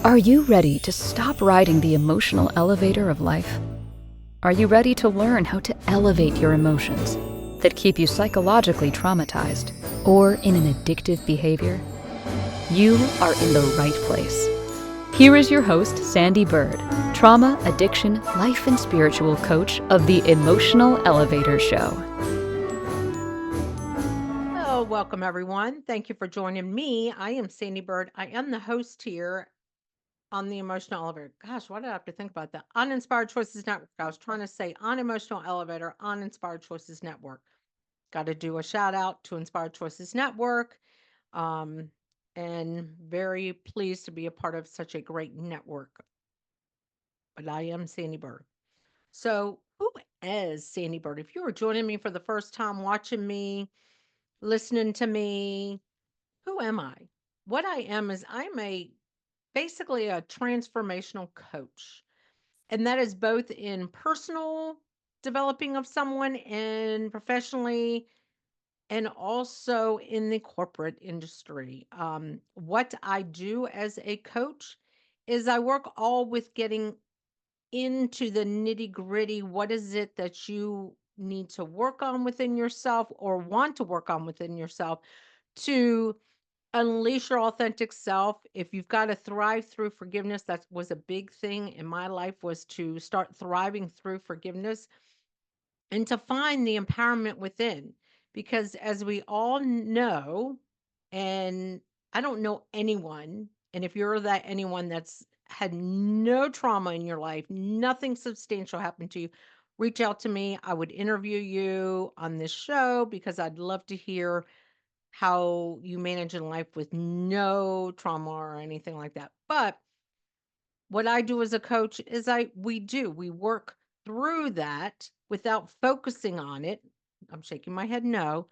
Are you ready to stop riding the emotional elevator of life? Are you ready to learn how to elevate your emotions that keep you psychologically traumatized or in an addictive behavior? You are in the right place. Here is your host, Sandee Byrd, trauma, addiction, life, and spiritual coach of the Emotional Elevator Show. Hello, welcome everyone. Thank you for joining me. I am Sandee Byrd. I am the host here on the Emotional Elevator. Gosh, why did I have to think about that? On Inspired Choices Network. I was trying to say on Emotional Elevator, on Inspired Choices Network. Got to do a shout out to Inspired Choices Network. Um, and very pleased to be a part of such a great network. But I am Sandee Byrd. So, who is Sandee Byrd? If you are joining me for the first time, watching me, listening to me, who am I? What I am is I'm a basically a transformational coach. And that is both in personal developing of someone and professionally and also in the corporate industry. What I do as a coach is I work all with getting into the nitty gritty. What is it that you need to work on within yourself or want to work on within yourself to unleash your authentic self? If you've got to thrive through forgiveness, that was a big thing in my life, was to start thriving through forgiveness and to find the empowerment within. Because as we all know, and I don't know anyone, and if you're that anyone that's had no trauma in your life, nothing substantial happened to you, reach out to me. I would interview you on this show because I'd love to hear how you manage in life with no trauma or anything like that. But what I do as a coach is we work through that without focusing on it. I'm shaking my head no,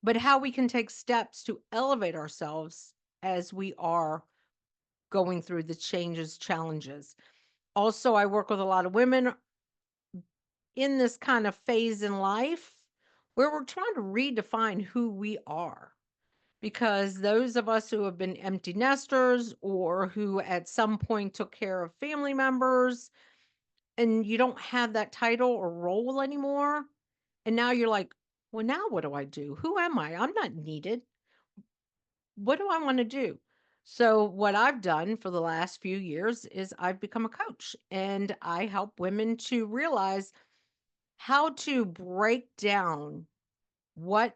but how we can take steps to elevate ourselves as we are going through the changes, challenges. Also, I work with a lot of women in this kind of phase in life where we're trying to redefine who we are, because those of us who have been empty nesters or who at some point took care of family members and you don't have that title or role anymore, and now you're like, well, now what do I do? Who am I? I'm not needed. What do I want to do? So what I've done for the last few years is I've become a coach, and I help women to realize how to break down what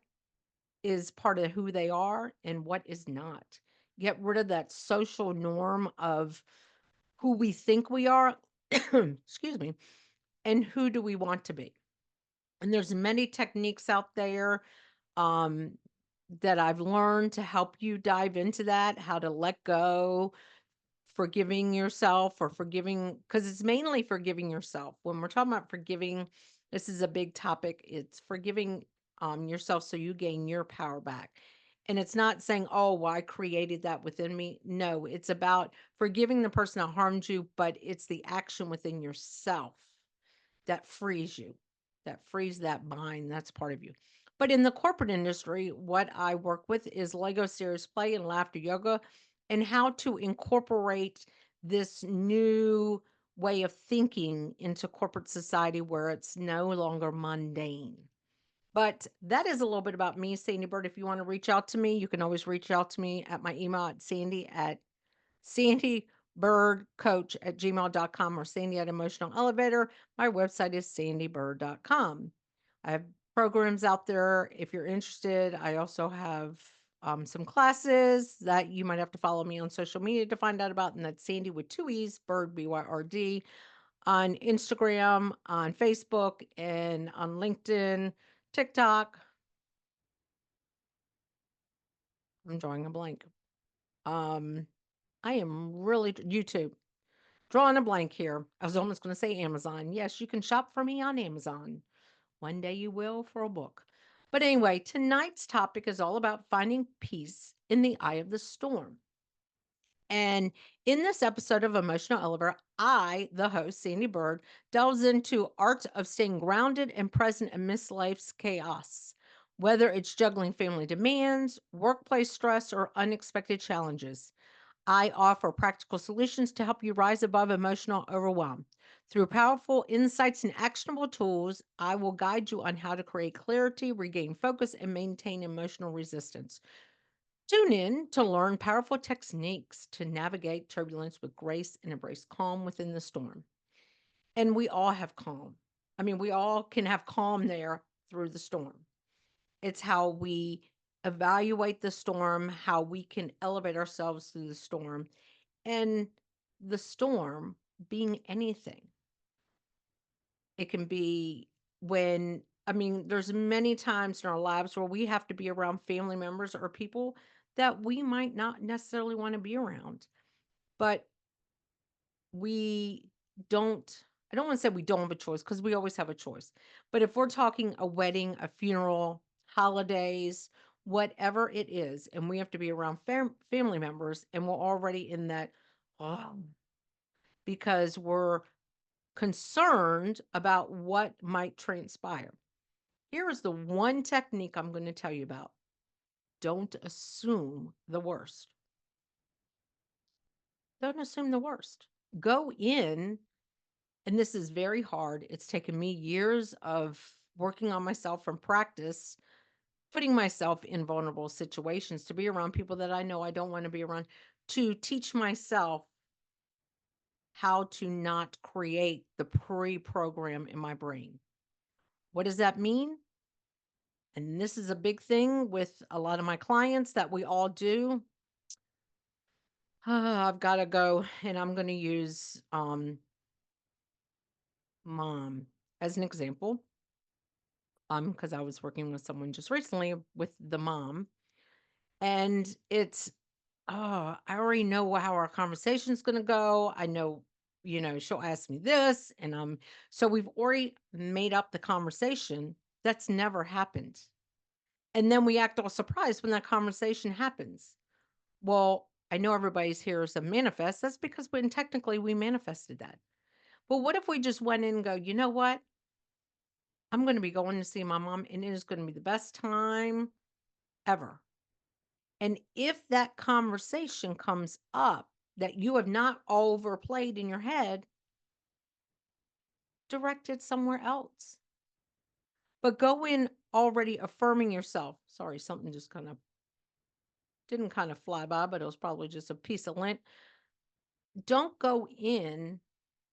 is part of who they are and what is not. Get rid of that social norm of who we think we are, excuse me, and who do we want to be. And there's many techniques out there um, that I've learned to help you dive into that, how to let go, forgiving yourself or forgiving, because it's mainly forgiving yourself. When we're talking about forgiving, this is a big topic. It's forgiving yourself so you gain your power back. And it's not saying, oh, well, I created that within me. No, it's about forgiving the person that harmed you, but it's the action within yourself that frees you, that frees that mind. That's part of you. But in the corporate industry, what I work with is Lego serious play and laughter yoga, and how to incorporate this new way of thinking into corporate society where it's no longer mundane. But that is a little bit about me, Sandy Bird. If you want to reach out to me, you can always reach out to me at my email at sandeebirdcoach at gmail.com or Sandy at Emotional Elevator. My website is sandeebird.com. I have programs out there if you're interested. I also have some classes that you might have to follow me on social media to find out about, and that's Sandy with two E's, Bird, BYRD, on Instagram, on Facebook, and on LinkedIn, TikTok. I'm drawing a blank. Um, I am really YouTube. Drawing a blank here. I was almost going to say Amazon. Yes, you can shop for me on Amazon. One day you will for a book. But anyway, tonight's topic is all about finding peace in the eye of the storm. And in this episode of Emotional Elevator, I, the host, Sandy Bird, delves into art of staying grounded and present amidst life's chaos, whether it's juggling family demands, workplace stress, or unexpected challenges. I offer practical solutions to help you rise above emotional overwhelm. Through powerful insights and actionable tools, I will guide you on how to create clarity, regain focus, and maintain emotional resistance. Tune in to learn powerful techniques to navigate turbulence with grace and embrace calm within the storm. And we all have calm. I mean, we all can have calm there through the storm. It's how we evaluate the storm, how we can elevate ourselves through the storm, and the storm being anything. It can be when, I mean, there's many times in our lives where we have to be around family members or people that we might not necessarily want to be around, but we don't, I don't want to say we don't have a choice because we always have a choice. But if we're talking a wedding, a funeral, holidays, whatever it is, and we have to be around family members and we're already in that, oh, because we're concerned about what might transpire. Here is the one technique I'm going to tell you about. Don't assume the worst. Don't assume the worst. Go in, and this is very hard. It's taken me years of working on myself from practice, putting myself in vulnerable situations to be around people that I know I don't want to be around, to teach myself how to not create the pre-program in my brain. What does that mean? And this is a big thing with a lot of my clients that we all do. I've got to go and I'm going to use mom as an example. Because I was working with someone just recently with the mom, and it's, oh, I already know how our conversation's going to go. I know, she'll ask me this, and so we've already made up the conversation. That's never happened. And then we act all surprised when that conversation happens. Well, I know everybody's here is a manifest. That's because when technically we manifested that. But what if we just went in and go, you know what? I'm going to be going to see my mom, and it is going to be the best time ever. And if that conversation comes up that you have not overplayed in your head, direct it somewhere else. But go in already affirming yourself. Sorry, something just kind of didn't kind of fly by, but it was probably just a piece of lint. Don't go in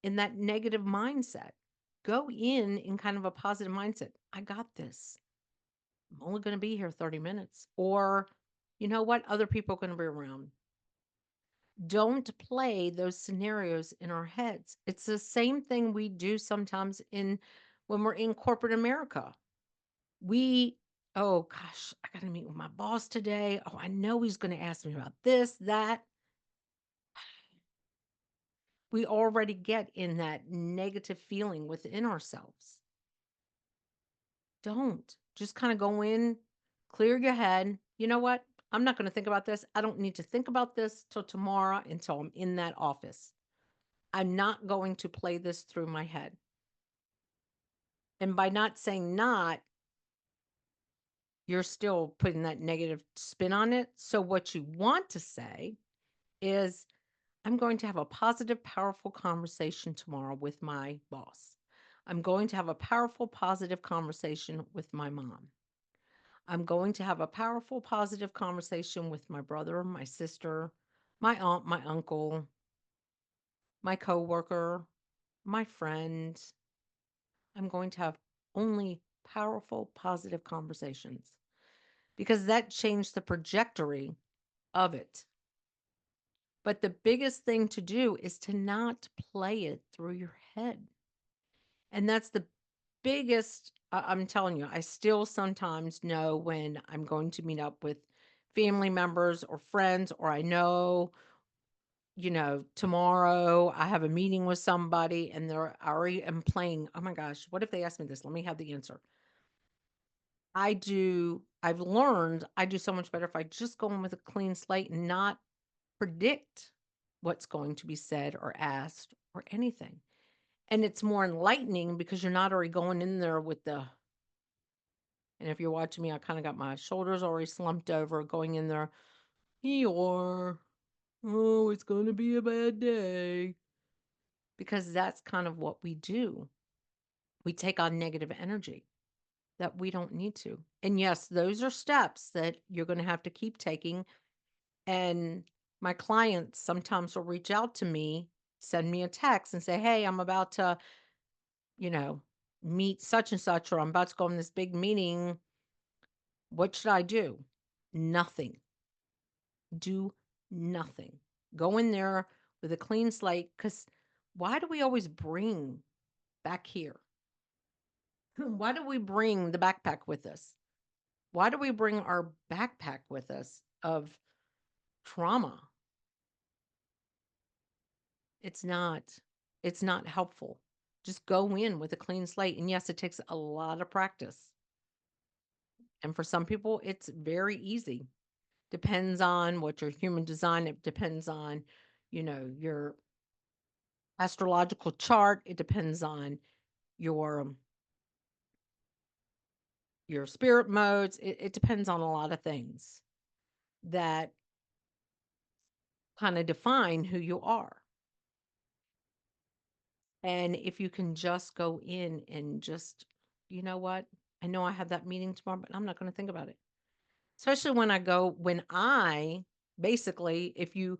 that negative mindset. Go in kind of a positive mindset. I got this. I'm only going to be here 30 minutes. Or, you know what? Other people are going to be around. Don't play those scenarios in our heads. It's the same thing we do sometimes when we're in corporate America. We, oh gosh, I got to meet with my boss today. Oh, I know he's going to ask me about this, that. We already get in that negative feeling within ourselves. Don't. Just kind of go in, clear your head. You know what? I'm not going to think about this. I don't need to think about this till tomorrow until I'm in that office. I'm not going to play this through my head. And by not saying not, you're still putting that negative spin on it. So what you want to say is, I'm going to have a positive, powerful conversation tomorrow with my boss. I'm going to have a powerful, positive conversation with my mom. I'm going to have a powerful, positive conversation with my brother, my sister, my aunt, my uncle, my coworker, my friend. I'm going to have only powerful, positive conversations because that changed the trajectory of it. But the biggest thing to do is to not play it through your head. And that's the biggest, I'm telling you, I still sometimes know when I'm going to meet up with family members or friends, or I know, tomorrow I have a meeting with somebody and they're already am playing, oh my gosh, what if they ask me this? Let me have the answer. I've learned I do so much better if I just go in with a clean slate and not predict what's going to be said or asked or anything. And it's more enlightening because you're not already going in there with and if you're watching me, I kind of got my shoulders already slumped over going in there. Eeyore. Oh, it's going to be a bad day. Because that's kind of what we do. We take on negative energy that we don't need to. And yes, those are steps that you're going to have to keep taking. And my clients sometimes will reach out to me, send me a text and say, "Hey, I'm about to, you know, meet such and such, or I'm about to go in this big meeting. What should I do?" Nothing. Do nothing. Go in there with a clean slate. Because why do we always bring back here? Why do we bring the backpack with us? Why do we bring our backpack with us of trauma? It's not it's not helpful. Just go in with a clean slate. And yes, it takes a lot of practice. And for some people, it's very easy. Depends on what your human design, it depends on, your astrological chart, it depends on your your spirit modes. It depends on a lot of things that kind of define who you are. And if you can just go in and just, you know what? I know I have that meeting tomorrow, but I'm not going to think about it. Especially when I basically, if you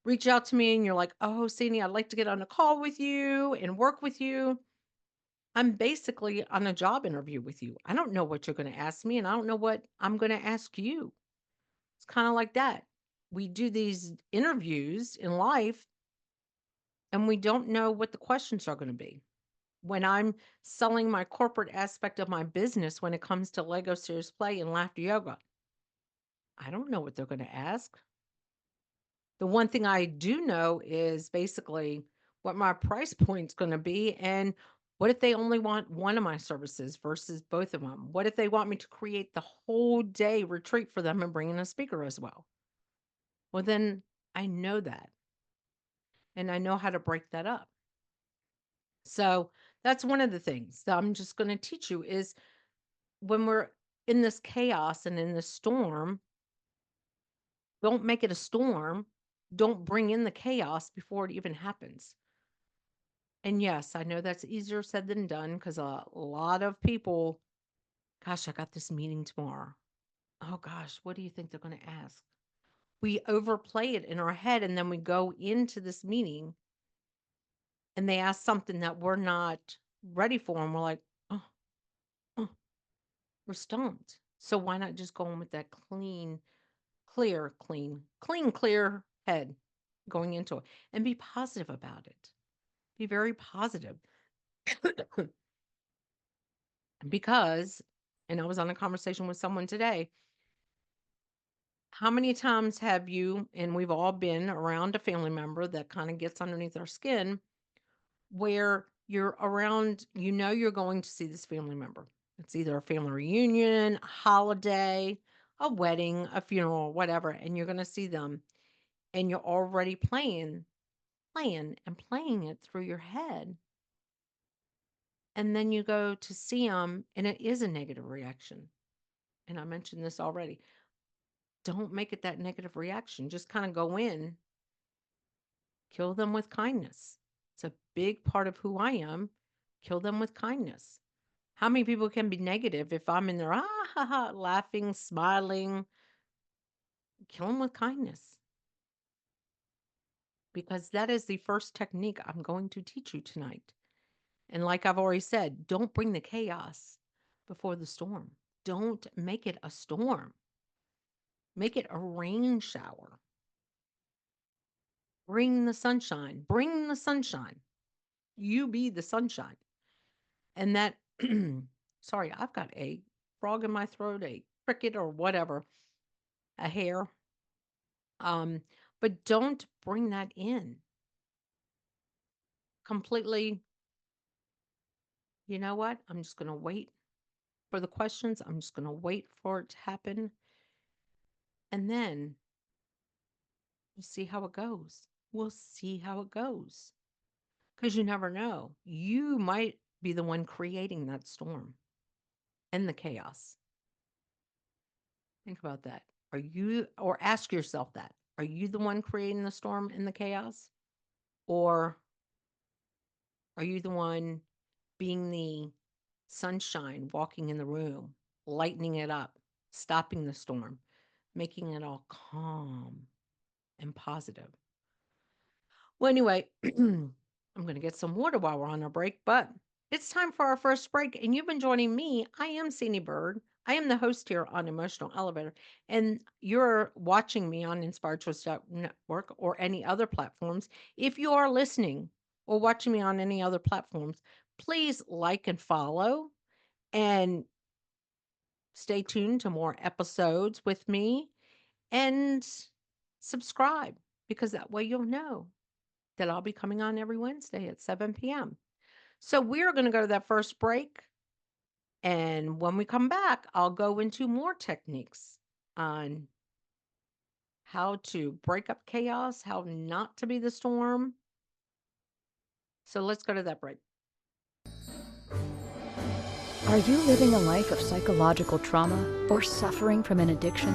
reach out to me and you're like, "Oh, Sandy, I'd like to get on a call with you and work with you." I'm basically on a job interview with you. I don't know what you're going to ask me, and I don't know what I'm going to ask you. It's kind of like that. We do these interviews in life, and we don't know what the questions are going to be. When I'm selling my corporate aspect of my business when it comes to Lego Serious Play and laughter yoga, I don't know what they're going to ask. The one thing I do know is basically what my price point's going to be, and what if they only want one of my services versus both of them? What if they want me to create the whole day retreat for them and bring in a speaker as well? Well, then I know that, and I know how to break that up. So that's one of the things that I'm just going to teach you is when we're in this chaos and in this storm, don't make it a storm. Don't bring in the chaos before it even happens. And yes, I know that's easier said than done because a lot of people, gosh, I got this meeting tomorrow. Oh gosh, what do you think they're going to ask? We overplay it in our head and then we go into this meeting and they ask something that we're not ready for. And we're like, oh, oh, we're stumped. So why not just go in with that clear head going into it and be positive about it? Be very positive. Because, and I was on a conversation with someone today, how many times have you, and we've all been around a family member that kind of gets underneath our skin, where you're around, you're going to see this family member. It's either a family reunion, a holiday, a wedding, a funeral, whatever, and you're going to see them, and you're already playing it through your head. And then you go to see them, and it is a negative reaction. And I mentioned this already. Don't make it that negative reaction. Just kind of go in, kill them with kindness. It's a big part of who I am. Kill them with kindness. How many people can be negative if I'm in there, ha, ha, laughing, smiling? Kill them with kindness. Because that is the first technique I'm going to teach you tonight. And like I've already said, don't bring the chaos before the storm. Don't make it a storm. Make it a rain shower. Bring the sunshine. Bring the sunshine. You be the sunshine. And that, sorry, I've got a frog in my throat, a cricket or whatever, a hair. Um, but don't bring that in completely. You know what? I'm just going to wait for the questions. I'm just going to wait for it to happen. And then we'll see how it goes. We'll see how it goes. Because you never know. You might be the one creating that storm and the chaos. Think about that. Or ask yourself that. Are you the one creating the storm and the chaos? Or are you the one being the sunshine, walking in the room, lightening it up, stopping the storm, making it all calm and positive? Well, anyway, I'm going to get some water while we're on our break, but it's time for our first break. And you've been joining me. I am Sandee Byrd. I am the host here on Emotional Elevator. And you're watching me on Inspired Choice Network or any other platforms. If you are listening or watching me on any other platforms, please like and follow and stay tuned to more episodes with me and subscribe because that way you'll know that I'll be coming on every Wednesday at 7 p.m. So we're going to go to that first break. And when we come back, I'll go into more techniques on how to break up chaos, how not to be the storm. So let's go to that break. Are you living a life of psychological trauma or suffering from an addiction?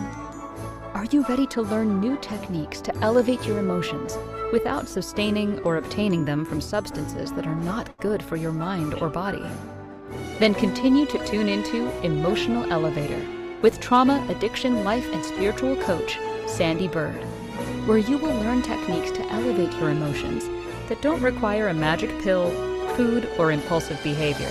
Are you ready to learn new techniques to elevate your emotions without sustaining or obtaining them from substances that are not good for your mind or body? Then continue to tune into Emotional Elevator with trauma, addiction, life, and spiritual coach, Sandee Byrd, where you will learn techniques to elevate your emotions that don't require a magic pill, food, or impulsive behavior.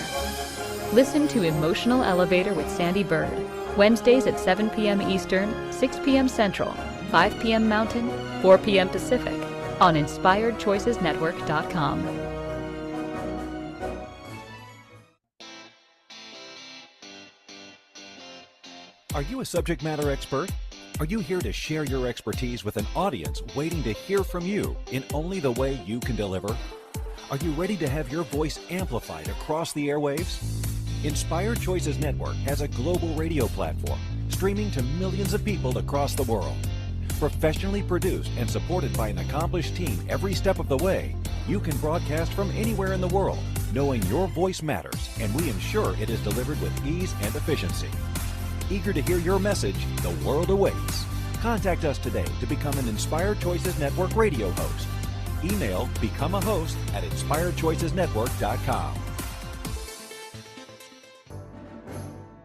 Listen to Emotional Elevator with Sandee Byrd, Wednesdays at 7 p.m. Eastern, 6 p.m. Central, 5 p.m. Mountain, 4 p.m. Pacific, on InspiredChoicesNetwork.com. Are you a subject matter expert? Are you here to share your expertise with an audience waiting to hear from you in only the way you can deliver? Are you ready to have your voice amplified across the airwaves? Inspired Choices Network has a global radio platform streaming to millions of people across the world. Professionally produced and supported by an accomplished team every step of the way, you can broadcast from anywhere in the world, knowing your voice matters, and we ensure it is delivered with ease and efficiency. Eager to hear your message, the world awaits. Contact us today to become an Inspired Choices Network radio host. Email become a host at inspiredchoicesnetwork.com.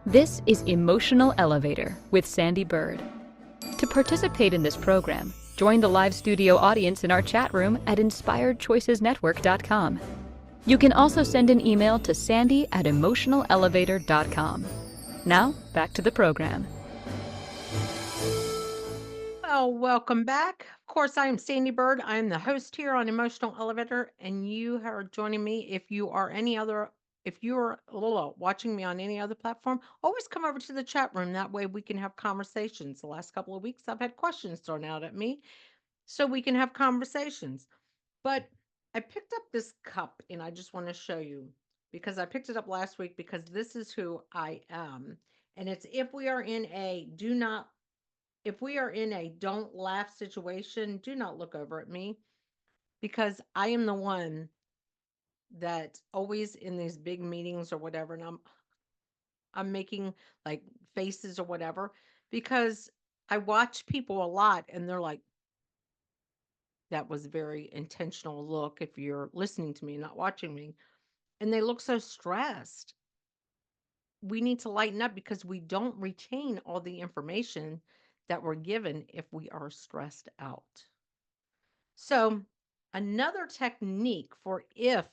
This is Emotional Elevator with Sandee Byrd. To participate in this program, join the live studio audience in our chat room at inspiredchoicesnetwork.com. You can also send an email to sandy@emotionalelevator.com. Now, back to the program. Well, welcome back. Of course, I am Sandee Byrd. I am the host here on Emotional Elevator, and you are joining me. If you're watching me on any other platform, always come over to the chat room. That way we can have conversations. The last couple of weeks, I've had questions thrown out at me, so we can have conversations. But I picked up this cup, and I just want to show you because I picked it up last week because this is who I am. And it's if we are in a don't laugh situation, do not look over at me because I am the one that always in these big meetings or whatever, and I'm making like faces or whatever because I watch people a lot and they're like, that was a very intentional look if you're listening to me, not watching me. And they look so stressed. We need to lighten up because we don't retain all the information that we're given if we are stressed out. So, another technique for if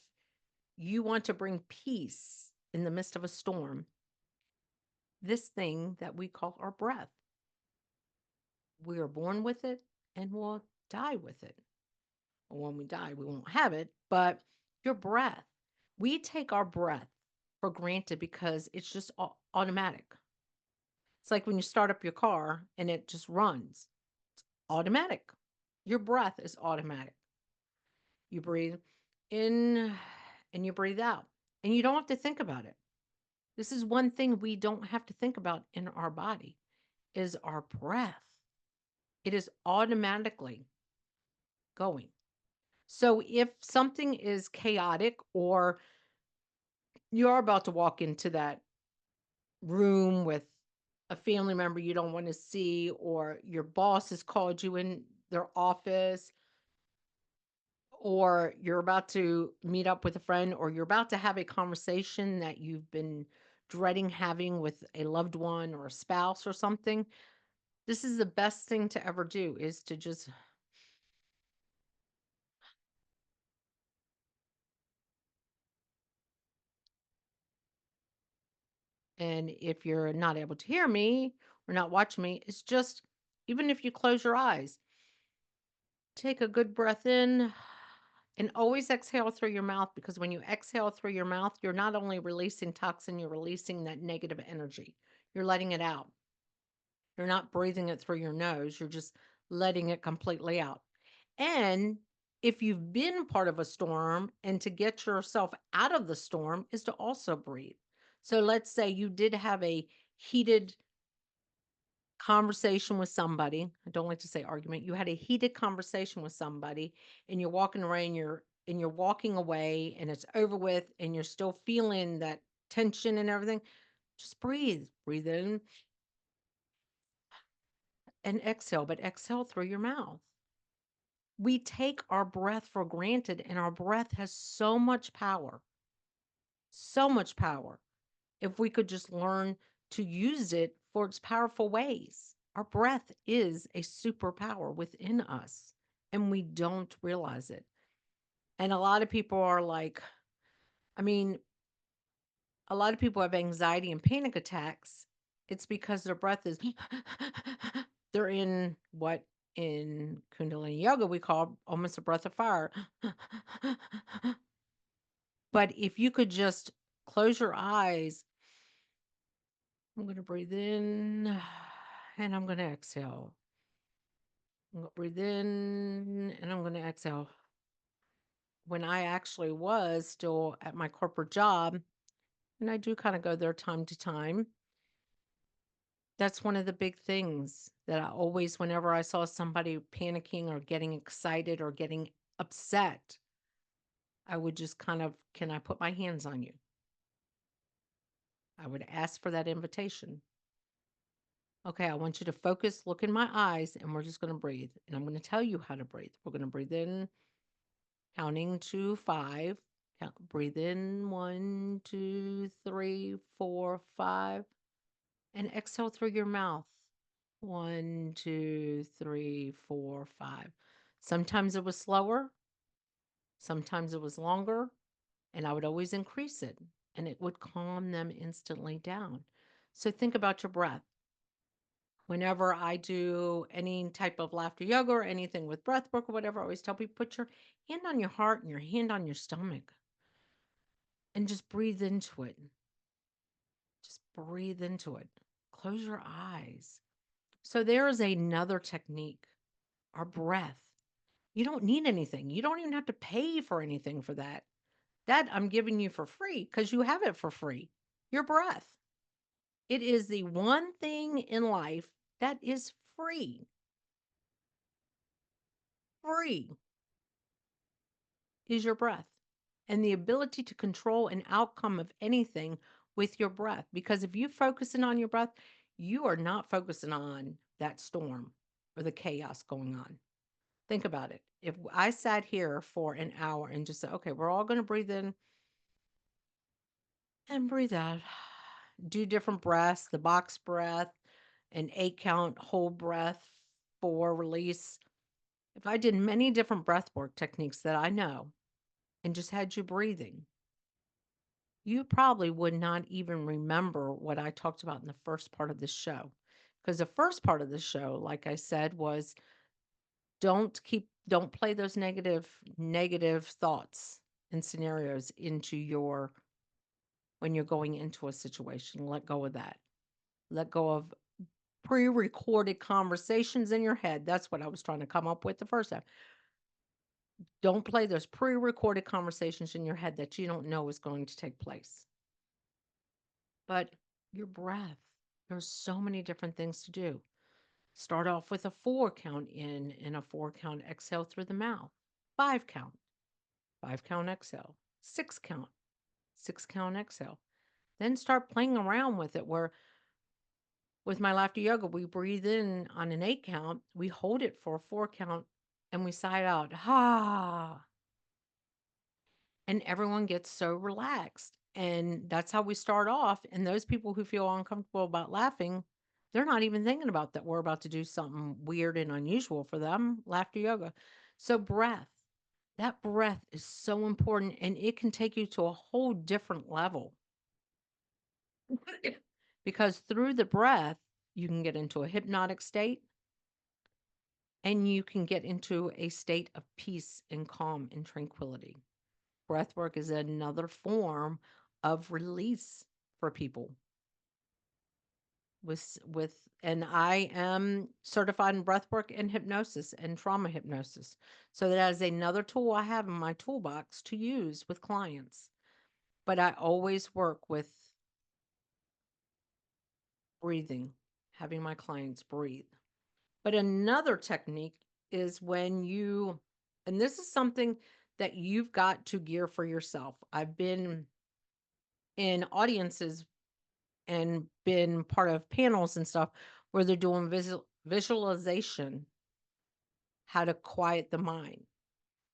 you want to bring peace in the midst of a storm, this thing that we call our breath. We are born with it and we'll die with it. Or when we die, we won't have it, but your breath, we take our breath for granted because it's just automatic. It's like when you start up your car and it just runs. It's automatic. Your breath is automatic. You breathe in and you breathe out, and you don't have to think about it. This is one thing we don't have to think about in our body is our breath. It is automatically going. So if something is chaotic or you're about to walk into that room with a family member you don't want to see, or your boss has called you in their office, or you're about to meet up with a friend, or you're about to have a conversation that you've been dreading having with a loved one or a spouse or something, this is the best thing to ever do, is to just, and if you're not able to hear me or not watching me, it's just, even if you close your eyes, take a good breath in and always exhale through your mouth, because when you exhale through your mouth, you're not only releasing toxin, you're releasing that negative energy. You're letting it out. You're not breathing it through your nose, you're just letting it completely out. And if you've been part of a storm, and to get yourself out of the storm is to also breathe. So let's say you did have a heated conversation with somebody. I don't like to say argument. You had a heated conversation with somebody, and you're walking away, and you're walking away, and it's over with, and you're still feeling that tension and everything. Just breathe. Breathe in and exhale, but exhale through your mouth. We take our breath for granted, and our breath has so much power. So much power. If we could just learn to use it for its powerful ways. Our breath is a superpower within us, and we don't realize it. And a lot of people are like, I mean, a lot of people have anxiety and panic attacks. It's because their breath is, they're in what in Kundalini Yoga we call almost a breath of fire. But if you could just close your eyes, I'm going to breathe in and I'm going to exhale. I'm going to breathe in and I'm going to exhale. When I actually was still at my corporate job, and I do kind of go there time to time, that's one of the big things that I always, whenever I saw somebody panicking or getting excited or getting upset, I would just kind of, can I put my hands on you? I would ask for that invitation. Okay, I want you to focus, look in my eyes, and we're just going to breathe. And I'm going to tell you how to breathe. We're going to breathe in, counting to 5. Breathe in 1, 2, 3, 4, 5. And exhale through your mouth. 1, 2, 3, 4, 5. Sometimes it was slower, sometimes it was longer, and I would always increase it, and it would calm them instantly down. So think about your breath. Whenever I do any type of laughter yoga or anything with breath work or whatever, I always tell people, put your hand on your heart and your hand on your stomach and just breathe into it. Just breathe into it. Close your eyes. So there is another technique, our breath. You don't need anything. You don't even have to pay for anything for that. That I'm giving you for free because you have it for free. Your breath. It is the one thing in life that is free. Free is your breath, and the ability to control an outcome of anything with your breath. Because if you focusing on your breath, you are not focusing on that storm or the chaos going on. Think about it. If I sat here for an hour and just said, okay, we're all going to breathe in and breathe out, do different breaths, the box breath, an 8 count, hold breath, 4 release. If I did many different breath work techniques that I know and just had you breathing, you probably would not even remember what I talked about in the first part of this show. Because the first part of the show, like I said, was don't play those negative thoughts and scenarios into your, when you're going into a situation. Let go of that. Let go of pre-recorded conversations in your head. That's what I was trying to come up with the first time. Don't play those pre-recorded conversations in your head that you don't know is going to take place. But your breath, there's so many different things to do. Start off with a 4 count in and a 4 count exhale through the mouth. 5 count, 5 count exhale. 6 count, 6 count exhale. Then start playing around with it, where With my laughter yoga, we breathe in on an 8 count, we hold it for a 4 count, and we sigh it out, "Ha." And everyone gets so relaxed. And that's how we start off. And those people who feel uncomfortable about laughing, they're not even thinking about that we're about to do something weird and unusual for them. Laughter yoga. So, breath. That breath is so important and it can take you to a whole different level because through the breath, you can get into a hypnotic state and you can get into a state of peace and calm and tranquility. Breathwork is another form of release for people with and I am certified in breathwork and hypnosis and trauma hypnosis. So that is another tool I have in my toolbox to use with clients. But I always work with breathing, having my clients breathe. But another technique is when you, and this is something that you've got to gear for yourself. I've been in audiences and been part of panels and stuff where they're doing visualization, how to quiet the mind.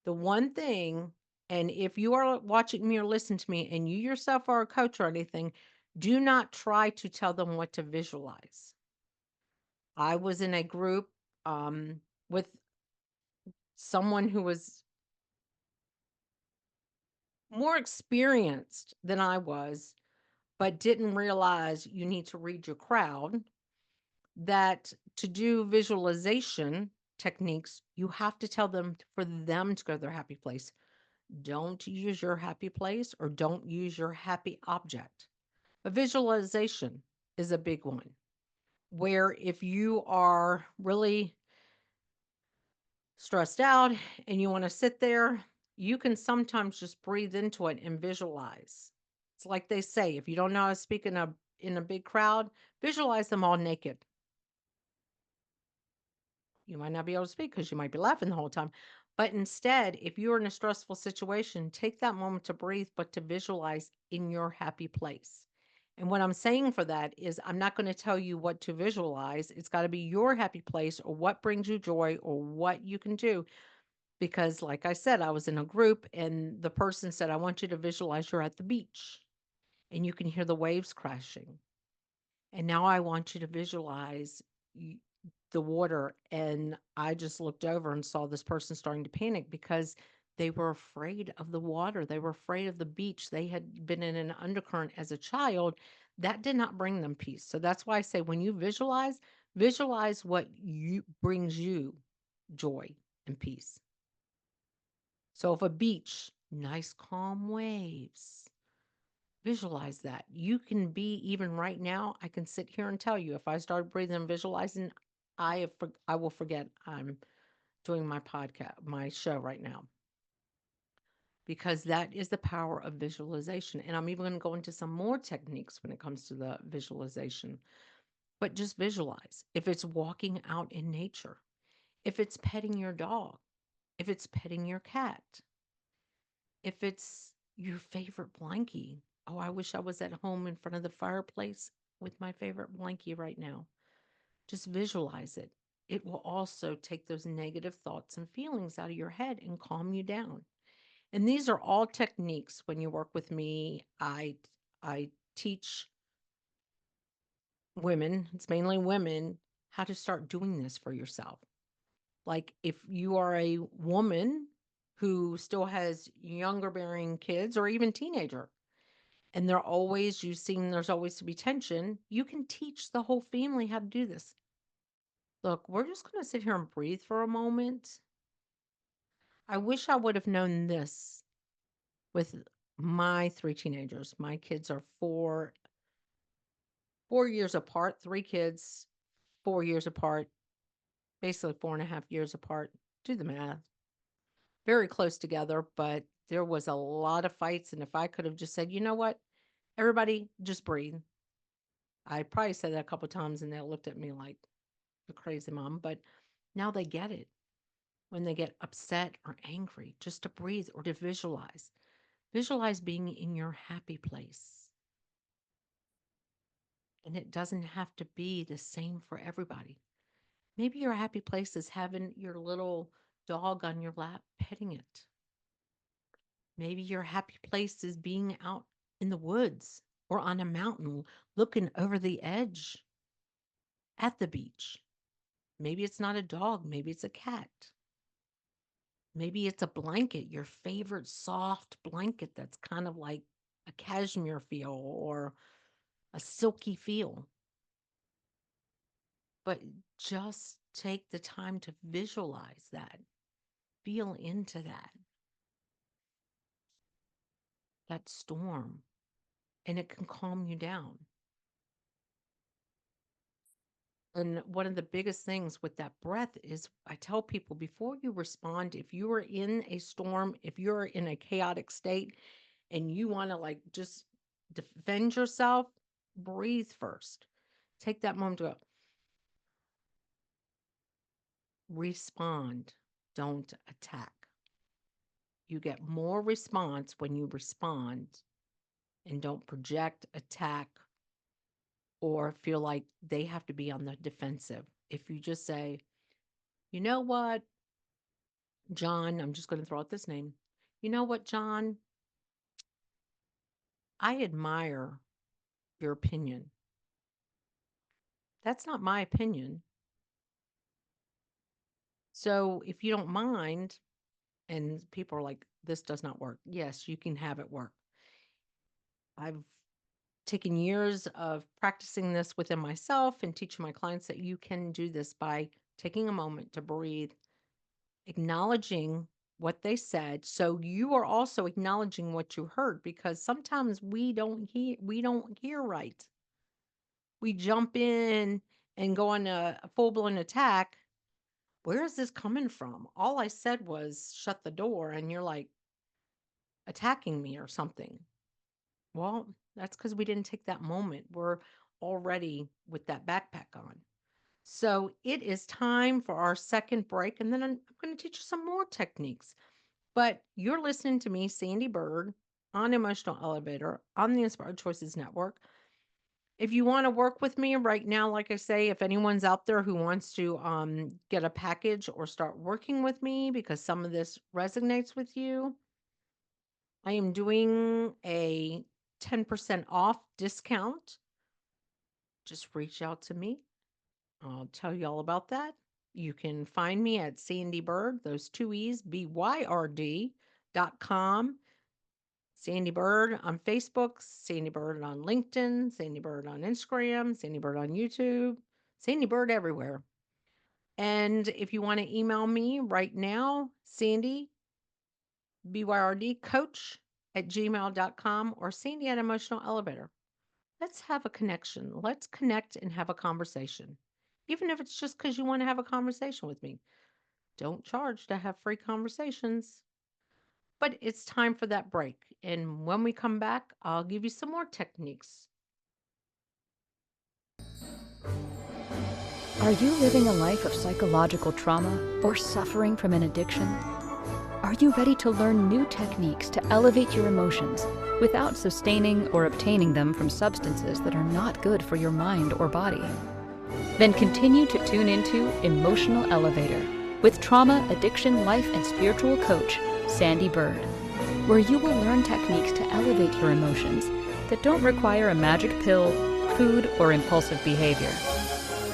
The one thing, and if you are watching me or listening to me and you yourself are a coach or anything, do not try to tell them what to visualize. I was in a group with someone who was more experienced than I was, but didn't realize you need to read your crowd, that to do visualization techniques, you have to tell them for them to go to their happy place. Don't use your happy place or don't use your happy object. A visualization is a big one where if you are really stressed out and you want to sit there, you can sometimes just breathe into it and visualize. It's like they say, if you don't know how to speak in a big crowd, visualize them all naked. You might not be able to speak because you might be laughing the whole time. But instead, if you're in a stressful situation, take that moment to breathe, but to visualize in your happy place. And what I'm saying for that is, I'm not going to tell you what to visualize. It's got to be your happy place or what brings you joy or what you can do. Because, like I said, I was in a group and the person said, I want you to visualize you're at the beach and you can hear the waves crashing. And now I want you to visualize the water. And I just looked over and saw this person starting to panic because they were afraid of the water. They were afraid of the beach. They had been in an undercurrent as a child. That did not bring them peace. So that's why I say when you visualize, visualize what you brings you joy and peace. So if a beach, nice calm waves, visualize that. You can be even right now. I can sit here and tell you if I start breathing and visualizing, I will forget I'm doing my podcast, my show right now, because that is the power of visualization. And I'm even going to go into some more techniques when it comes to the visualization. But just visualize. If it's walking out in nature, if it's petting your dog, if it's petting your cat, if it's your favorite blankie. Oh, I wish I was at home in front of the fireplace with my favorite blankie right now. Just visualize it. It will also take those negative thoughts and feelings out of your head and calm you down. And these are all techniques when you work with me. I teach women, it's mainly women, how to start doing this for yourself. Like if you are a woman who still has younger bearing kids or even teenager, and you seem there's always to be tension, you can teach the whole family how to do this. Look, we're just going to sit here and breathe for a moment. I wish I would have known this with my three teenagers. My kids are 4 years apart, three kids, 4 years apart, basically 4.5 years apart. Do the math. Very close together, but there was a lot of fights. And if I could have just said, you know what, everybody just breathe. I probably said that a couple times and they looked at me like the crazy mom, but now they get it. When they get upset or angry, just to breathe or to visualize. Visualize being in your happy place. And it doesn't have to be the same for everybody. Maybe your happy place is having your little dog on your lap, petting it. Maybe your happy place is being out in the woods or on a mountain looking over the edge at the beach. Maybe it's not a dog, maybe it's a cat. Maybe it's a blanket, your favorite soft blanket that's kind of like a cashmere feel or a silky feel. But just take the time to visualize that, feel into that storm, and it can calm you down. And one of the biggest things with that breath is I tell people before you respond, if you are in a storm, if you're in a chaotic state and you want to like just defend yourself, breathe first. Take that moment to go, respond, don't attack. You get more response when you respond and don't project, attack, or feel like they have to be on the defensive. If you just say, you know what, John, I'm just going to throw out this name. You know what, John, I admire your opinion. That's not my opinion. So if you don't mind, and people are like, this does not work. Yes, you can have it work. I've taken years of practicing this within myself and teaching my clients that you can do this by taking a moment to breathe, acknowledging what they said. So you are also acknowledging what you heard because sometimes we don't hear right. We jump in and go on a full-blown attack. Where is this coming from? All I said was shut the door and you're like attacking me or something. Well, that's because we didn't take that moment. We're already with that backpack on. So it is time for our second break, and then I'm going to teach you some more techniques. But you're listening to me, Sandee Byrd, on Emotional Elevator on the Inspired Choices Network. If you want to work with me right now, like I say, if anyone's out there who wants to get a package or start working with me because some of this resonates with you, I am doing a 10% off discount. Just reach out to me. I'll tell you all about that. You can find me at Sandee Byrd, those two E's, BYRD.com. Sandee Byrd on Facebook, Sandee Byrd on LinkedIn, Sandee Byrd on Instagram, Sandee Byrd on YouTube, Sandee Byrd everywhere. And if you want to email me right now, Sandee, BYRD coach at gmail.com or Sandee at Emotional Elevator. Let's have a connection. Let's connect and have a conversation. Even if it's just because you want to have a conversation with me. Don't charge to have free conversations. But it's time for that break. And when we come back, I'll give you some more techniques. Are you living a life of psychological trauma or suffering from an addiction? Are you ready to learn new techniques to elevate your emotions without sustaining or obtaining them from substances that are not good for your mind or body? Then continue to tune into Emotional Elevator with trauma, addiction, life, and spiritual coach, Sandee Byrd, where you will learn techniques to elevate your emotions that don't require a magic pill, food, or impulsive behavior.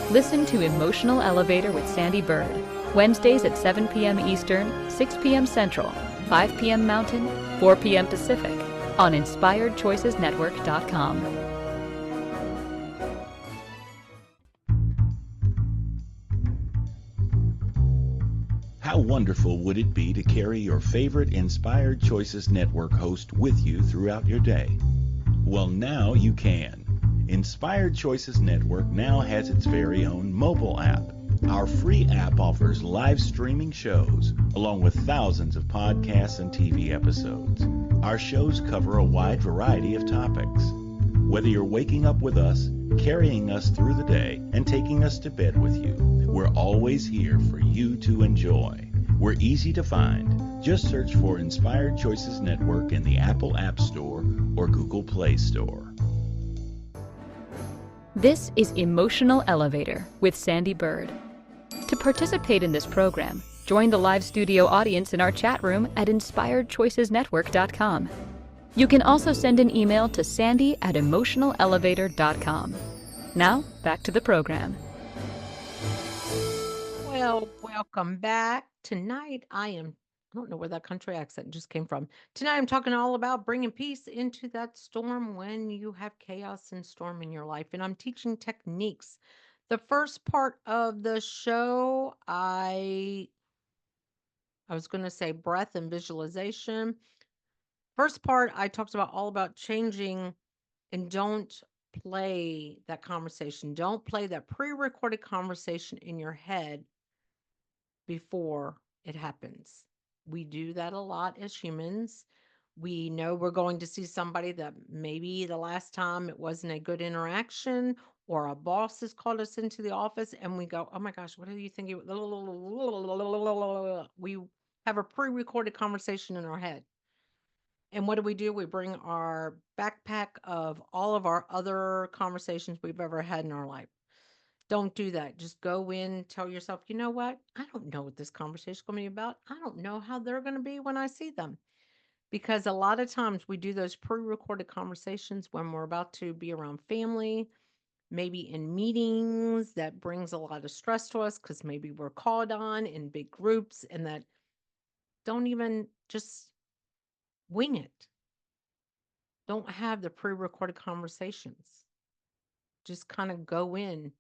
Listen to Emotional Elevator with Sandee Byrd, Wednesdays at 7 p.m. Eastern, 6 p.m. Central, 5 p.m. Mountain, 4 p.m. Pacific, on InspiredChoicesNetwork.com. How wonderful would it be to carry your favorite Inspired Choices Network host with you throughout your day? Well, now you can. Inspired Choices Network now has its very own mobile app. Our free app offers live streaming shows, along with thousands of podcasts and TV episodes. Our shows cover a wide variety of topics. Whether you're waking up with us, carrying us through the day, and taking us to bed with you, we're always here for you to enjoy. We're easy to find. Just search for Inspired Choices Network in the Apple App Store or Google Play Store. This is Emotional Elevator with Sandee Byrd. To participate in this program, join the live studio audience in our chat room at inspiredchoicesnetwork.com. You can also send an email to sandy@emotionalelevator.com. Now, back to the program. Well, welcome back. Tonight, I don't know where that country accent just came from. Tonight, I'm talking all about bringing peace into that storm when you have chaos and storm in your life. And I'm teaching techniques. The first part of the show, I was going to say breath and visualization. First part, I talked about all about changing and don't play that conversation. Don't play that pre-recorded conversation in your head before it happens. We do that a lot as humans. We know we're going to see somebody that maybe the last time it wasn't a good interaction, or a boss has called us into the office and we go, oh my gosh, what are you thinking? We have a pre recorded conversation in our head. And what do? We bring our backpack of all of our other conversations we've ever had in our life. Don't do that. Just go in, tell yourself, you know what? I don't know what this conversation is going to be about. I don't know how they're going to be when I see them. Because a lot of times we do those pre recorded conversations when we're about to be around family, maybe in meetings that brings a lot of stress to us because maybe we're called on in big groups, and that don't even just wing it. Don't have the pre recorded conversations. Just kind of go in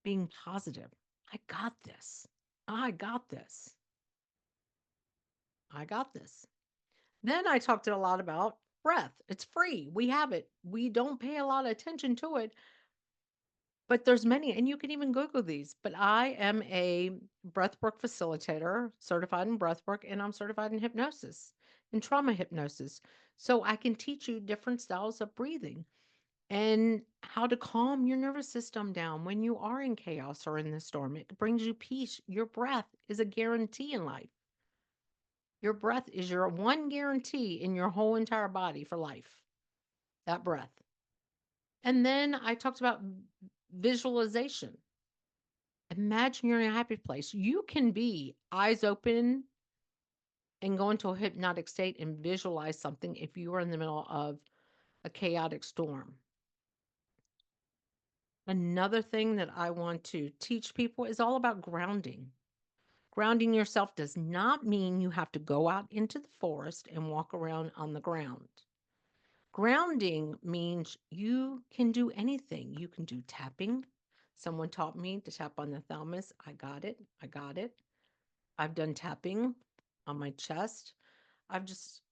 being positive. I got this. I got this. I got this. Then I talked a lot about breath. It's free. We have it. We don't pay a lot of attention to it, but there's many, and you can even Google these. But I am a breathwork facilitator, certified in breathwork, and I'm certified in hypnosis and trauma hypnosis. So I can teach you different styles of breathing and how to calm your nervous system down when you are in chaos or in the storm. It brings you peace. Your breath is a guarantee in life. Your breath is your one guarantee in your whole entire body for life, that breath. And then I talked about visualization. Imagine you're in a happy place. You can be eyes open and go into a hypnotic state and visualize something if you are in the middle of a chaotic storm. Another thing that I want to teach people is all about grounding. Grounding yourself does not mean you have to go out into the forest and walk around on the ground. Grounding means you can do anything. You can do tapping. Someone taught me to tap on the thalamus. I got it. I got it. I've done tapping on my chest. I've just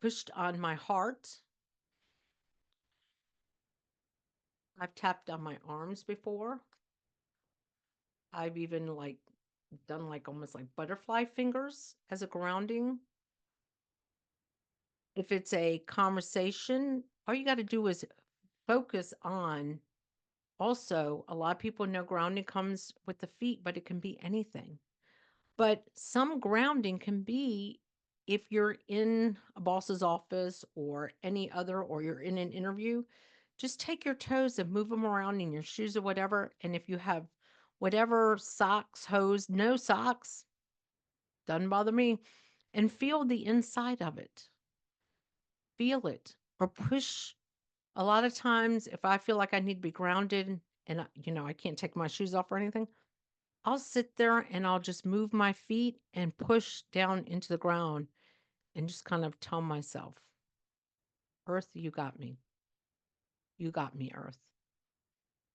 pushed on my heart. I've tapped on my arms before. I've even done almost like butterfly fingers as a grounding. If it's a conversation, all you got to do is focus on. Also, a lot of people know grounding comes with the feet, but it can be anything. But some grounding can be if you're in a boss's office or any other, or you're in an interview, just take your toes and move them around in your shoes or whatever. And if you have whatever socks, hose, no socks, doesn't bother me, and feel the inside of it. Feel it or push. A lot of times, if I feel like I need to be grounded and I can't take my shoes off or anything, I'll sit there and I'll just move my feet and push down into the ground and just kind of tell myself, Earth, you got me. You got me, Earth.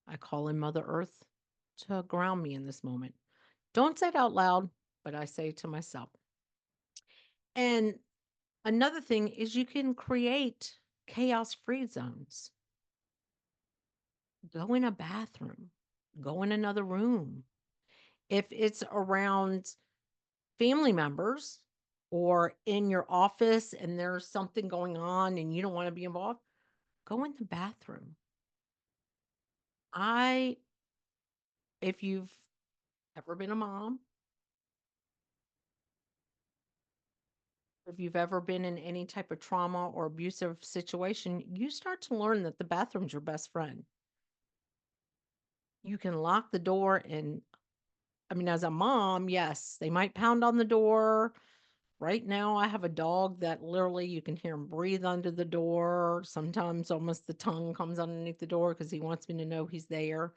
I call in Mother Earth to ground me in this moment. Don't say it out loud, but I say it to myself. And another thing is you can create chaos-free zones. Go in a bathroom, go in another room. If it's around family members or in your office and there's something going on and you don't want to be involved, go in the bathroom. If you've ever been a mom, if you've ever been in any type of trauma or abusive situation, you start to learn that the bathroom's your best friend. You can lock the door and I mean, as a mom, yes, they might pound on the door. Right now, I have a dog that literally you can hear him breathe under the door. Sometimes almost the tongue comes underneath the door because he wants me to know he's there.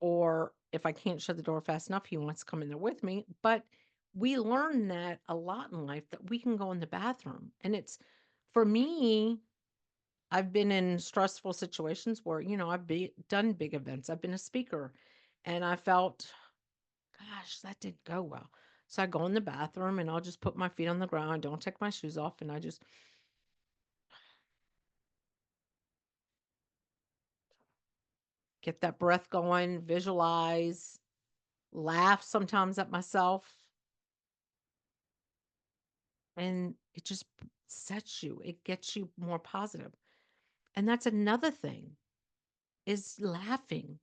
Or if I can't shut the door fast enough, he wants to come in there with me. But we learn that a lot in life that we can go in the bathroom. And it's for me, I've been in stressful situations where, done big events. I've been a speaker and I felt, gosh, that didn't go well. So I go in the bathroom and I'll just put my feet on the ground, don't take my shoes off, and I just get that breath going, visualize, laugh sometimes at myself, and it just sets you, it gets you more positive. And that's another thing is laughing.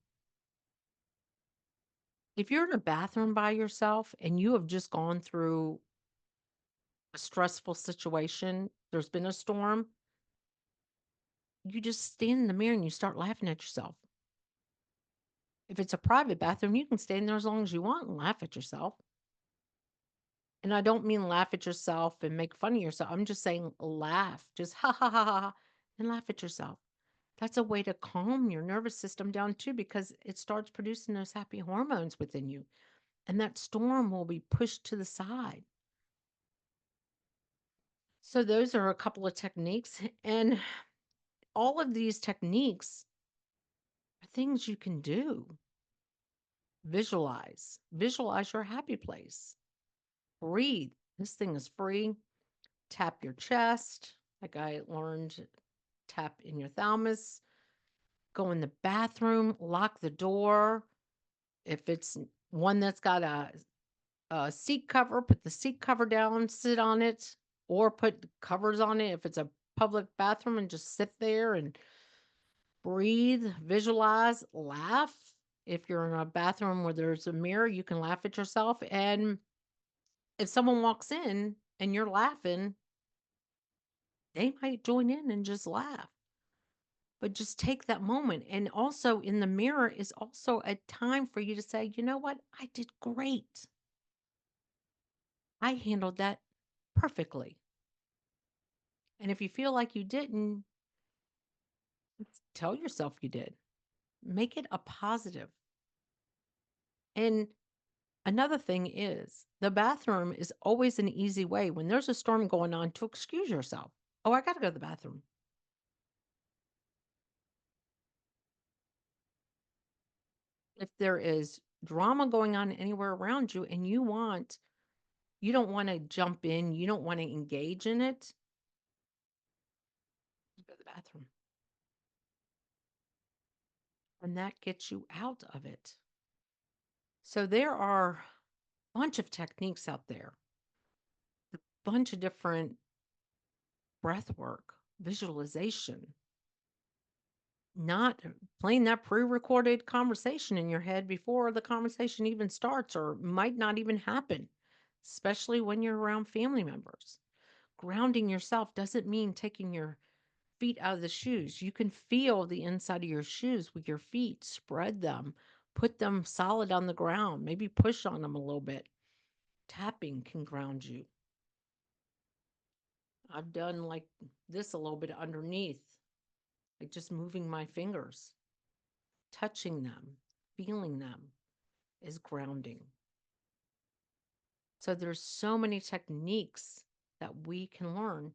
If you're in a bathroom by yourself and you have just gone through a stressful situation, there's been a storm, you just stand in the mirror and you start laughing at yourself. If it's a private bathroom, you can stay in there as long as you want and laugh at yourself. And I don't mean laugh at yourself and make fun of yourself. I'm just saying laugh, just ha ha ha ha, and laugh at yourself. That's a way to calm your nervous system down too, because it starts producing those happy hormones within you. And that storm will be pushed to the side. So, those are a couple of techniques. And all of these techniques are things you can do. Visualize your happy place. Breathe. This thing is free. Tap your chest. Like I learned, tap in your thalamus. Go in the bathroom, lock the door. If it's one that's got a seat cover, put the seat cover down, sit on it, or put covers on it if it's a public bathroom and just sit there and breathe, visualize, laugh. If you're in a bathroom where there's a mirror, you can laugh at yourself. And if someone walks in and you're laughing, they might join in and just laugh. But just take that moment. And also in the mirror is also a time for you to say, you know what? I did great. I handled that perfectly. And if you feel like you didn't, tell yourself you did. Make it a positive. And another thing is the bathroom is always an easy way when there's a storm going on to excuse yourself. Oh, I got to go to the bathroom. If there is drama going on anywhere around you and you don't want to jump in, you don't want to engage in it, go to the bathroom. And that gets you out of it. So there are a bunch of techniques out there, a bunch of different breath work, visualization, not playing that pre-recorded conversation in your head before the conversation even starts or might not even happen, especially when you're around family members. Grounding yourself doesn't mean taking your feet out of the shoes. You can feel the inside of your shoes with your feet, spread them, put them solid on the ground, maybe push on them a little bit. Tapping can ground you. I've done like this a little bit underneath, like just moving my fingers, touching them, feeling them is grounding. So there's so many techniques that we can learn.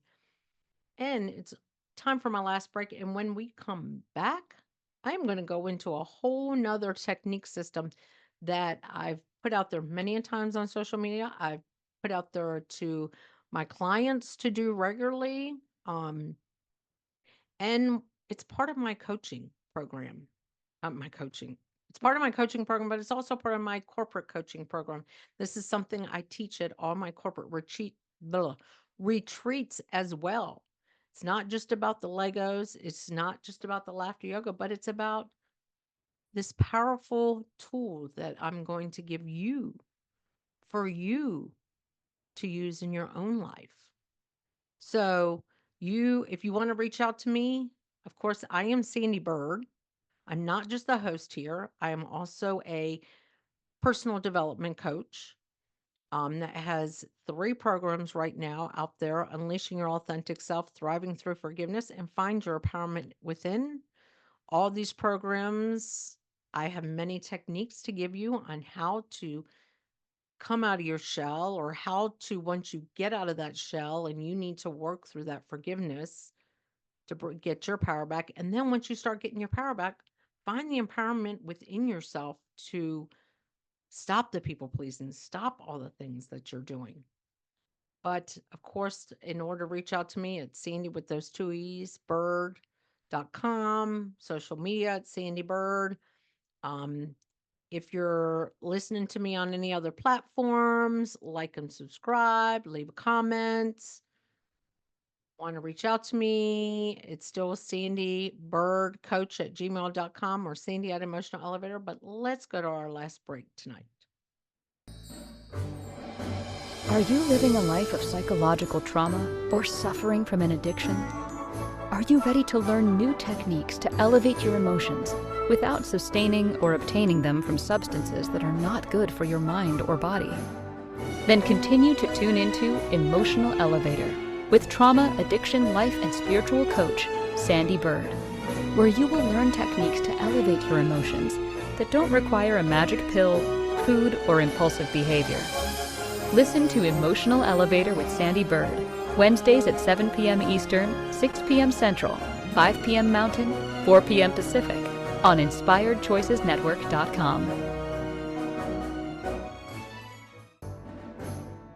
And it's time for my last break. And when we come back, I'm going to go into a whole nother technique system that I've put out there many times on social media. I've put out there to my clients to do regularly. And it's part of my coaching program. My coaching. It's part of my coaching program, but it's also part of my corporate coaching program. This is something I teach at all my corporate retreats as well. It's not just about the Legos. It's not just about the laughter yoga, but it's about this powerful tool that I'm going to give you for you to use in your own life. So if you want to reach out to me, of course, I am Sandee Byrd. I'm not just the host here. I am also a personal development coach that has 3 programs right now out there: Unleashing Your Authentic Self, Thriving Through Forgiveness, and Find Your Empowerment Within. All these programs, I have many techniques to give you on how to come out of your shell, or how to, once you get out of that shell and you need to work through that forgiveness to get your power back. And then once you start getting your power back, find the empowerment within yourself to stop the people pleasing, stop all the things that you're doing. But of course, in order to reach out to me, it's Sandy with those 2 E's, bird.com, social media at Sandee Byrd. Um, if you're listening to me on any other platforms, like and subscribe, leave a comment. Want to reach out to me, it's still Sandee Byrd coach at gmail.com or Sandy at Emotional Elevator. But let's go to our last break tonight. Are you living a life of psychological trauma or suffering from an addiction? Are you ready to learn new techniques to elevate your emotions without sustaining or obtaining them from substances that are not good for your mind or body? Then continue to tune into Emotional Elevator with trauma, addiction, life, and spiritual coach, Sandee Byrd, where you will learn techniques to elevate your emotions that don't require a magic pill, food, or impulsive behavior. Listen to Emotional Elevator with Sandee Byrd, Wednesdays at 7 p.m. Eastern, 6 p.m. Central, 5 p.m. Mountain, 4 p.m. Pacific, on InspiredChoicesNetwork.com.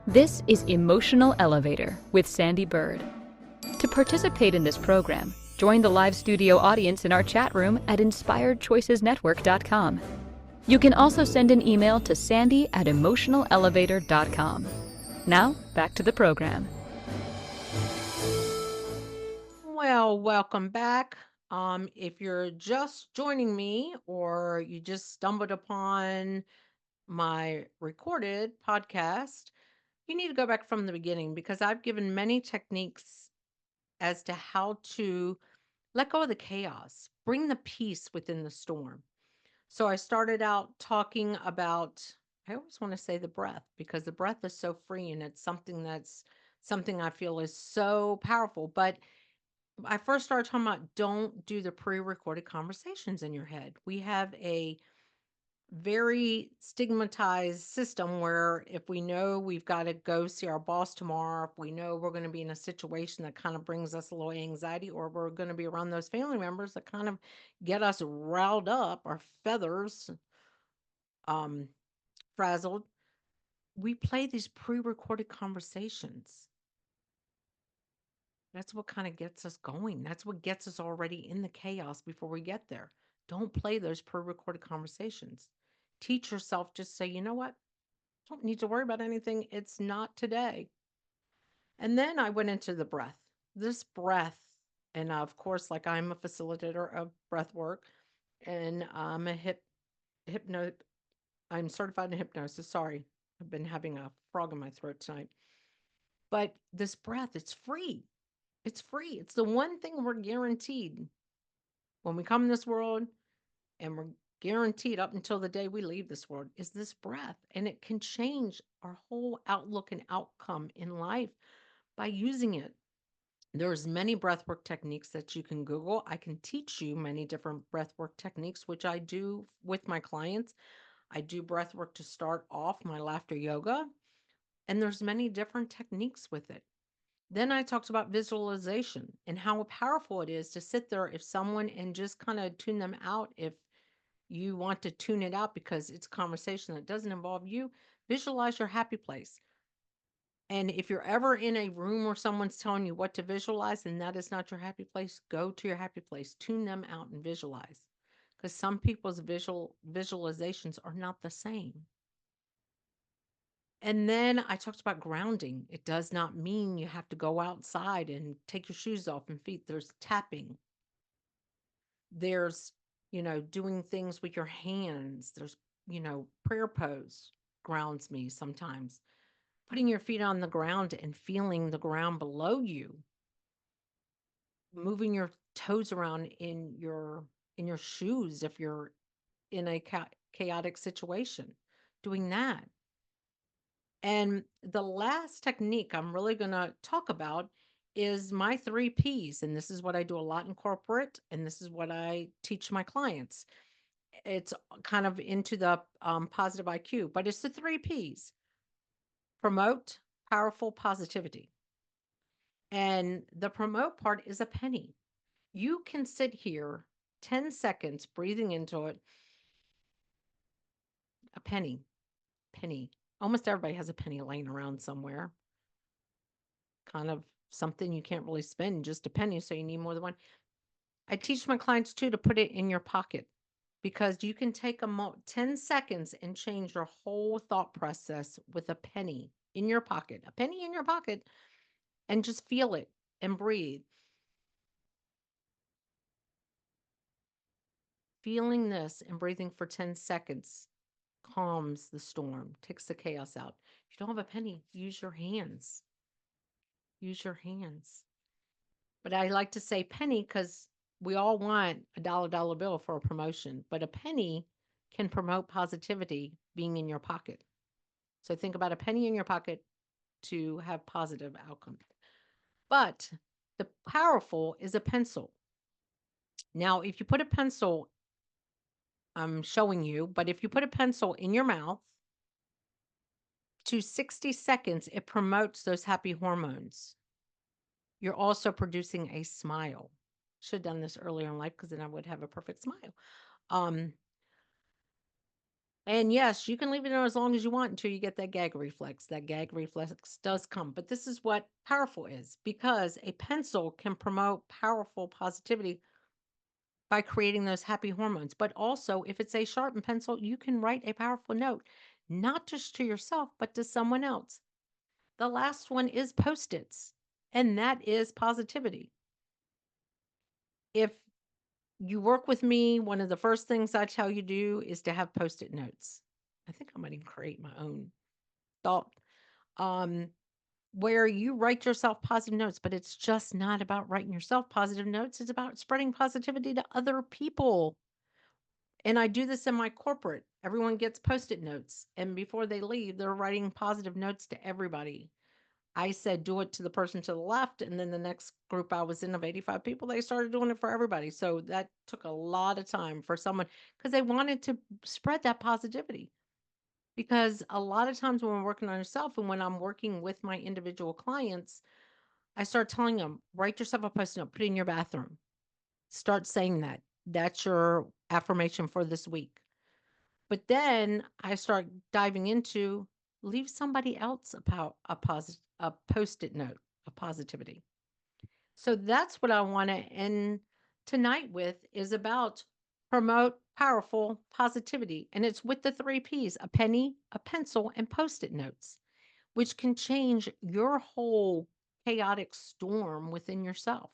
This is Emotional Elevator with Sandee Byrd. To participate in this program, join the live studio audience in our chat room at InspiredChoicesNetwork.com. You can also send an email to sandy@emotionalelevator.com. Now, back to the program. Well, welcome back. If you're just joining me or you just stumbled upon my recorded podcast, you need to go back from the beginning, because I've given many techniques as to how to let go of the chaos, bring the peace within the storm. So I started out talking about, I always want to say the breath, because the breath is so free and it's something I feel is so powerful. But I first started talking about, don't do the pre-recorded conversations in your head. We have a very stigmatized system where if we know we've got to go see our boss tomorrow, if we know we're going to be in a situation that kind of brings us a little anxiety, or we're going to be around those family members that kind of get us riled up, our feathers um, frazzled, we play these pre-recorded conversations. That's what kind of gets us going. That's what gets us already in the chaos before we get there. Don't play those pre-recorded conversations. Teach yourself, just say, you know what? Don't need to worry about anything. It's not today. And then I went into the breath. This breath, and of course, like, I'm a facilitator of breath work, and I'm a hypno I'm certified in hypnosis. Sorry, I've been having a frog in my throat tonight. But this breath, it's free. It's free. It's the one thing we're guaranteed when we come in this world, and we're guaranteed up until the day we leave this world, is this breath. And it can change our whole outlook and outcome in life by using it. There's many breathwork techniques that you can Google. I can teach you many different breathwork techniques, which I do with my clients. I do breathwork to start off my laughter yoga, and there's many different techniques with it. Then I talked about visualization and how powerful it is to sit there if someone and just kind of tune them out. If you want to tune it out because it's a conversation that doesn't involve you, visualize your happy place. And if you're ever in a room where someone's telling you what to visualize and that is not your happy place, go to your happy place, tune them out and visualize. Because some people's visualizations are not the same. And then I talked about grounding. It does not mean you have to go outside and take your shoes off and feet. There's tapping. There's, doing things with your hands. There's, prayer pose grounds me sometimes. Putting your feet on the ground and feeling the ground below you. Moving your toes around in your in your shoes if you're in a chaotic situation, doing that. And the last technique I'm really going to talk about is my 3 Ps. And this is what I do a lot in corporate, and this is what I teach my clients. It's kind of into the positive IQ, but it's the 3 Ps: promote, powerful, positivity. And the promote part is a penny. You can sit here 10 seconds breathing into it, a penny, penny. Almost everybody has a penny laying around somewhere. Kind of something you can't really spend, just a penny, so you need more than one. I teach my clients too to put it in your pocket, because you can take 10 seconds and change your whole thought process with a penny in your pocket, a penny in your pocket, and just feel it and breathe. Feeling this and breathing for 10 seconds calms the storm, takes the chaos out. If you don't have a penny, use your hands. Use your hands. But I like to say penny because we all want a dollar bill for a promotion, but a penny can promote positivity being in your pocket. So think about a penny in your pocket to have positive outcomes. But the powerful is a pencil. Now, if you put a pencil, I'm showing you, but if you put a pencil in your mouth to 60 seconds, it promotes those happy hormones. You're also producing a smile. Should have done this earlier in life because then I would have a perfect smile. And yes, you can leave it in as long as you want until you get that gag reflex. That gag reflex does come. But this is what powerful is, because a pencil can promote powerful positivity by creating those happy hormones. But also, if it's a sharpened pencil, you can write a powerful note, not just to yourself, but to someone else. The last one is Post-its, and that is positivity. If you work with me, one of the first things I tell you to do is to have Post-it notes. I think I might even create my own thought, where you write yourself positive notes, but it's just not about writing yourself positive notes. It's about spreading positivity to other people. And I do this in my corporate. Everyone gets Post-it notes, and before they leave, they're writing positive notes to everybody. I said, do it to the person to the left. And then the next group I was in of 85 people, they started doing it for everybody. So that took a lot of time for someone, because they wanted to spread that positivity. Because a lot of times when we're working on yourself, and when I'm working with my individual clients, I start telling them, write yourself a Post-it note, put it in your bathroom. Start saying that. That's your affirmation for this week. But then I start diving into, leave somebody else a Post-it note of positivity. So that's what I want to end tonight with, is about promote powerful positivity. And it's with the 3 Ps: a penny, a pencil, and Post-it notes, which can change your whole chaotic storm within yourself.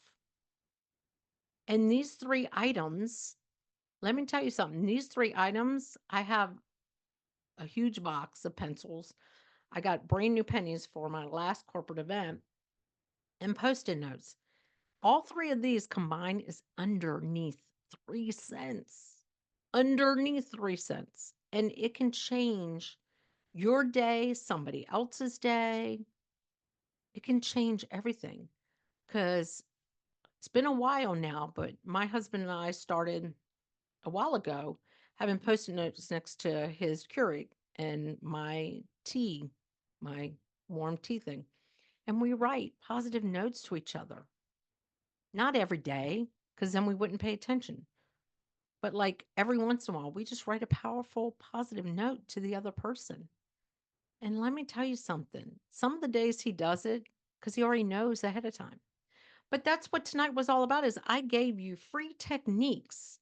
And these 3 items, let me tell you something. These 3 items, I have a huge box of pencils. I got brand new pennies for my last corporate event, and Post-it notes. All 3 of these combined is underneath 3 cents. Underneath 3 cents. And it can change your day, somebody else's day. It can change everything, because it's been a while now, but my husband and I started a while ago having Post-it notes next to his Keurig and my tea, my warm tea thing. And we write positive notes to each other. Not every day, because then we wouldn't pay attention. But like every once in a while, we just write a powerful, positive note to the other person. And let me tell you something. Some of the days he does it because he already knows ahead of time. But that's what tonight was all about, is I gave you free techniques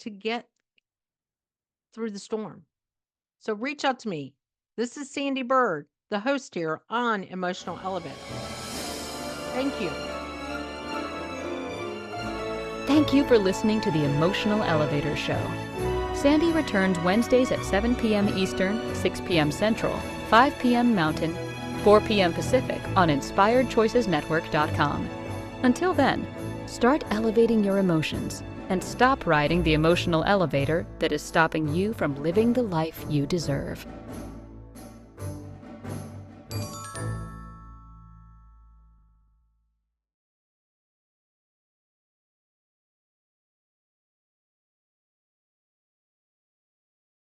to get through the storm. So reach out to me. This is Sandee Byrd, the host here on Emotional Elevator. Thank you. Thank you for listening to the Emotional Elevator Show. Sandee returns Wednesdays at 7 p.m. Eastern, 6 p.m. Central, 5 p.m. Mountain, 4 p.m. Pacific on InspiredChoicesNetwork.com. Until then, Start elevating your emotions and stop riding the emotional elevator that is stopping you from living the life you deserve.